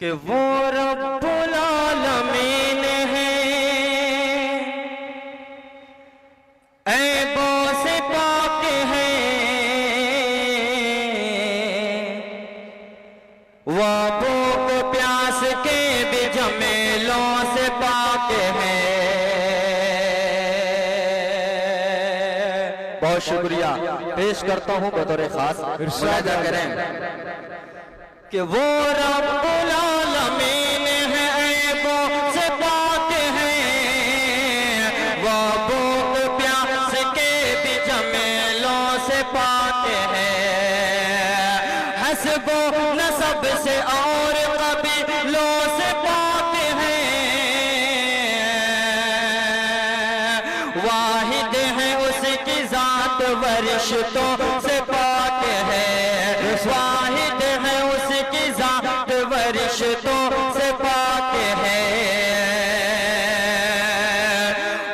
कि वो रब्बुल आलमीन है, ऐबों से पाक है, वो भूख प्यास के भी झमेलों से पाक है। बहुत शुक्रिया पेश करता हूँ बतौर खास मुलाजा करें कि वो रब्बुल आलमीन है, ऐबों से पाक है, वो भूख प्यास के भी झमेलों से पाक है। हस्बो नसब से और कबीलों से पाक है, वाहिद है उसकी जात वरिश्तों से पाक है, वाहिद है उसकी जात वरिश्तों से पाक है।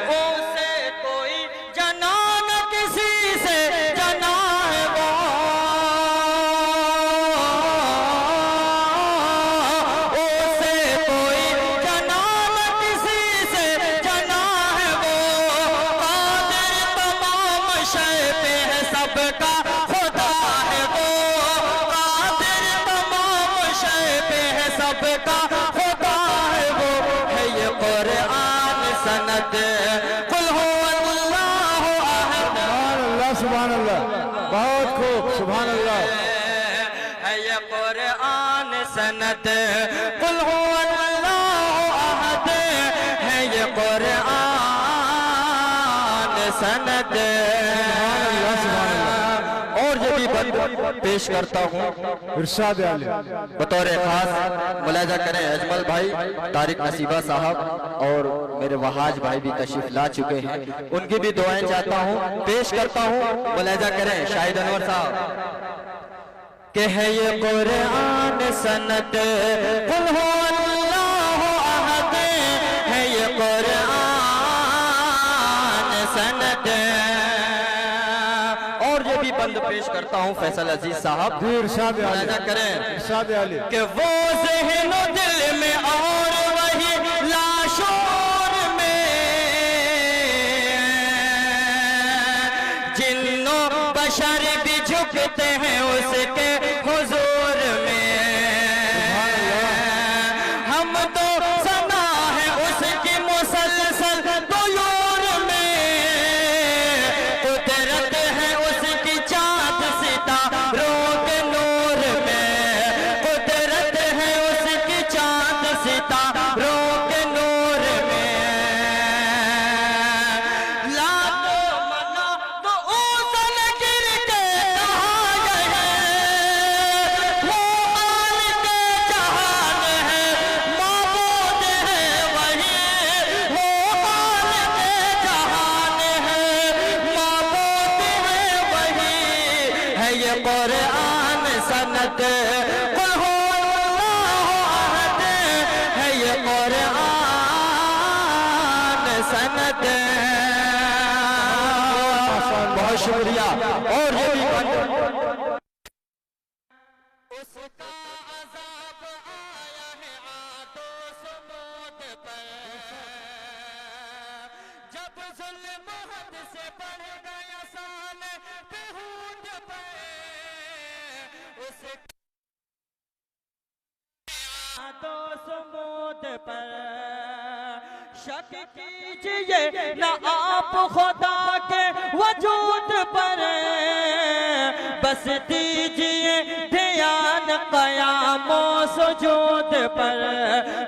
उसे कोई जना न किसी से जना है वो, उसे कोई जना न किसी से जना है वो, कादिर तमाम शय पे है सबका खुदा है वो, कादिर तमाम शय पे है सबका खुदा है वो। है ये कुरान सनद कुल हु अल्लाहु अहद। सुभान अल्लाह, बहुत खूब, सुभान अल्लाह। है ये कुरान सनद कुल हु अल्लाहु अहद, है ये कुरान सनद। और जो भी बंद पेश करता हूँ इरशाद आले बतौर खास मुलाजा करें अजमल भाई, तारिक नसीबा साहब और मेरे वहाज भाई भी तशरीफ ला चुके हैं, उनकी भी दुआएं चाहता हूँ, पेश करता हूँ। मुलाजा करें शाहिद अनवर साहब के है ये कुरान सनद कुल हु अल्लाहु अहद, है ये कुरान सनद। और जो भी बंद पेश करता हूँ फैसल अजीज साहब, इरशाद आले मुलाजा करें इरशाद आले कि वो ज़हन दिल में और वही लाशोर में, जिन्नो बशर भी झुकते हैं उसके हुजूर में। हम तो सना है उसकी मुसलसल दुयूर में, कुदरत है उसकी चाँद सितारों के नूर में, कुदरत है उसकी चाँद सितारों के नूर में। लाखों मना तो ऊसल गिर के कहा गए, वो मालिक जहान है, माबूद है वही, वो मालिक जहान है, माबूद है वही। है ये कुरान सनद कुल हु अल्लाहु अहद, है ये कुरान सनद। बहुत शुक्रिया। और ये भी उसका अज़ाब आया है आदो समूद पर, जब ज़ुल्म हद से बढ़ गया साले पे हूद पर, उसका आदो समूद पर। शक कीजिए न आप खुदा के वजूद पर, बस दीजिए ध्यान क़यामो सुजूद पर,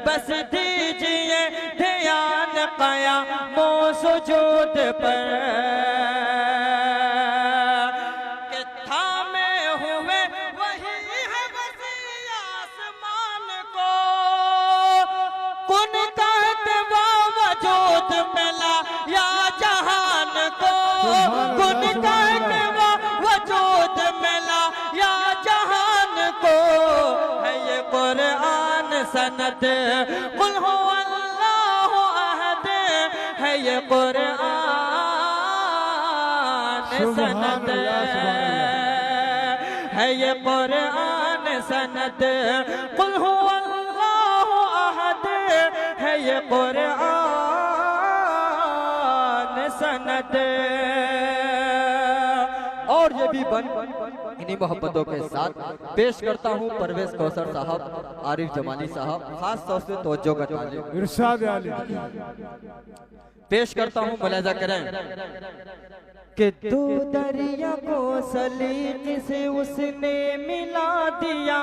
बस दीजिए ध्यान क़यामो सुजूद पर। कि थामे हुए वही है वसी आसमान को, कुन कहते वजूद मिला या जहान को, कुन कहते वजूद मिला या जहान को। है ये कुरान सनद कुल हु अल्लाहु अहद, है ये कुरान सनद, है ये कुरान सनद कुल हु अल्लाहु ये कुरान सनद। और ये भी बन इन्हीं मोहब्बतों के साथ पेश करता हूँ परवेज कौसर साहब, आरिफ जमानी साहब, खास तौर से तवज्जो का तालिब इरशाद आली पेश करता हूँ। मुलाजा करें कि दो दरिया को सलीक से उसने मिला दिया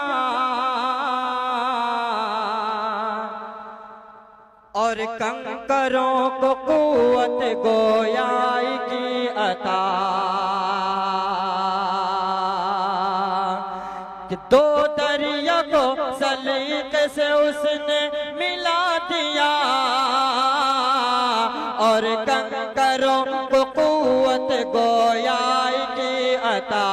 और कंकरों को कुव्वत गोयाई की अता। कि दो दरिया को सलीक से उसने मिला दिया और कंकरों को कुव्वत गोयाई की अता।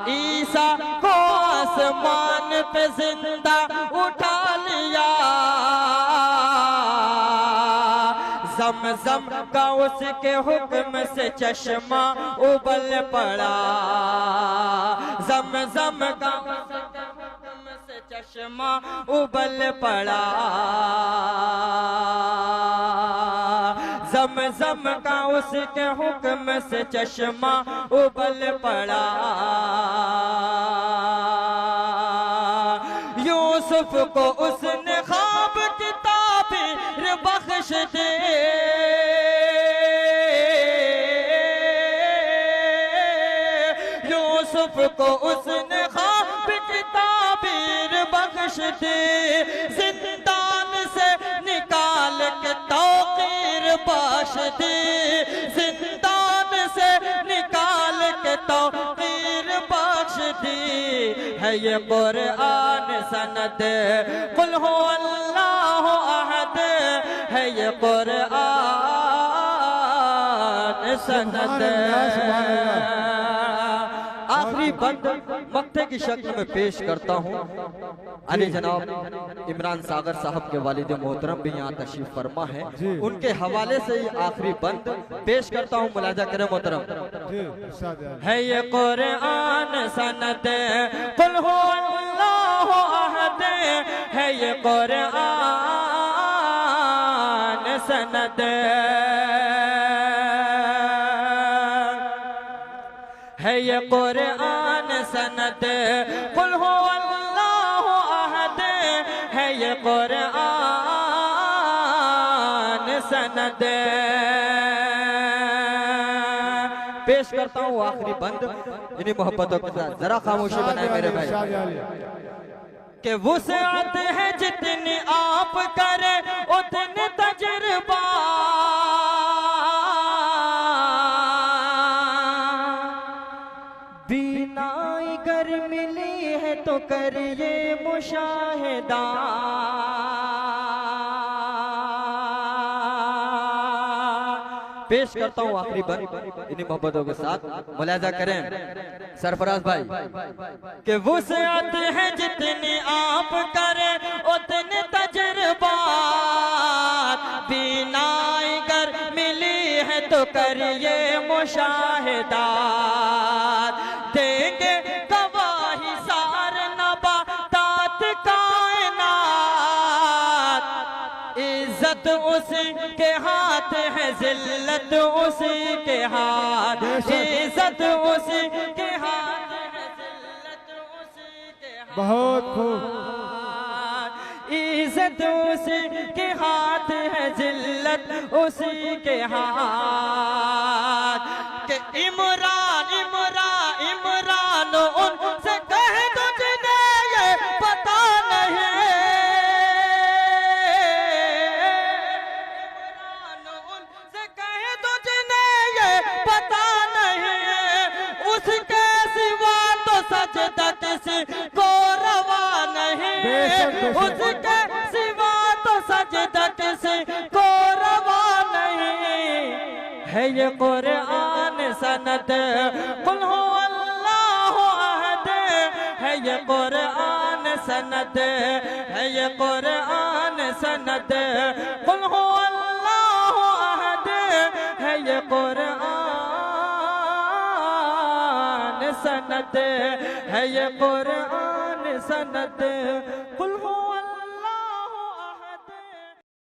ईसा को आसमान पे जिंदा उठा लिया, ज़म का उसके हुक्म से चश्मा उबल पड़ा। ज़म का उसके हुक्म से चश्मा उबल पड़ा। ज़म का उसके हुक्म से चश्मा उबल पड़ा। यूसुफ को उसने ख्वाब की ताबीर बख्श दे, यूसुफ को उसने ख्वाब की ताबीर बख्श दे। जिंदान से निकाल के तौकीर बख्श दे, जिंदान से निकाल के तौकीर बख्श दी। है ये कुरान सनद, कुल हो अल्लाह अहद। है ये कुरान सनद। आखिरी बंद मक्ते की शक्ल में पेश करता हूँ। अली जनाब इमरान सागर साहब के वालिद मोहतरम भी यहाँ तशरीफ फरमा है, उनके हवाले से ही आखिरी बंद पेश करता हूँ। मुलाजा करें मोहतरम। है ये कुरान सनद, कुल हो अल्लाह अहद। है ये कुरान सनद। है ये कुरान सनद, कुल हो अल्लाह अहद। है ये कुरान सनद। पेश करता हूँ आखिरी बंद इन्हीं मोहब्बतों के साथ। जरा खामोशी बनाए मेरे भाई। कि वुसअत है जितनी आप करे उतने तजुर्बा, बीनाई गर मिली है तो करिए मुशाहिदा। पेश करता हूँ आखिरी बंद इन्हीं मोहब्बतों के साथ। मुलाजा करें सरफराज भाई। कि वुसअत है जितनी आप करें उतने तजुर्बात, बीनाई गर मिली है तो करिए मुशाहिदात। देंगे गवाही सार नबातात कायनात, इज्जत उसी के हाथ है जिल्लत उसी के हाथ। इज्जत उसी के हाथ है जिल्लत उसी के हाथ। बहुत खूब। इज्जत उसी के हाथ है जिल्लत उसी के हाथ। के इमरान इमरान इमरान उनसे कह दो जिन्हें ये पता नहीं, इमरान उनसे कह दो जिन्हें ये पता नहीं। उसके सिवा तो सजदा किसी को रवा नहीं, उसके सिवा तो सजदा किसी को रवा नहीं। है ये कुरान सनद, कुल हो अल्लाह अहद। है ये कुरान सनद, है ये कुरान सनद, कुल हो अल्लाह अहद। है ये कुरान सनद, है ये कुरान सनद, कुल हो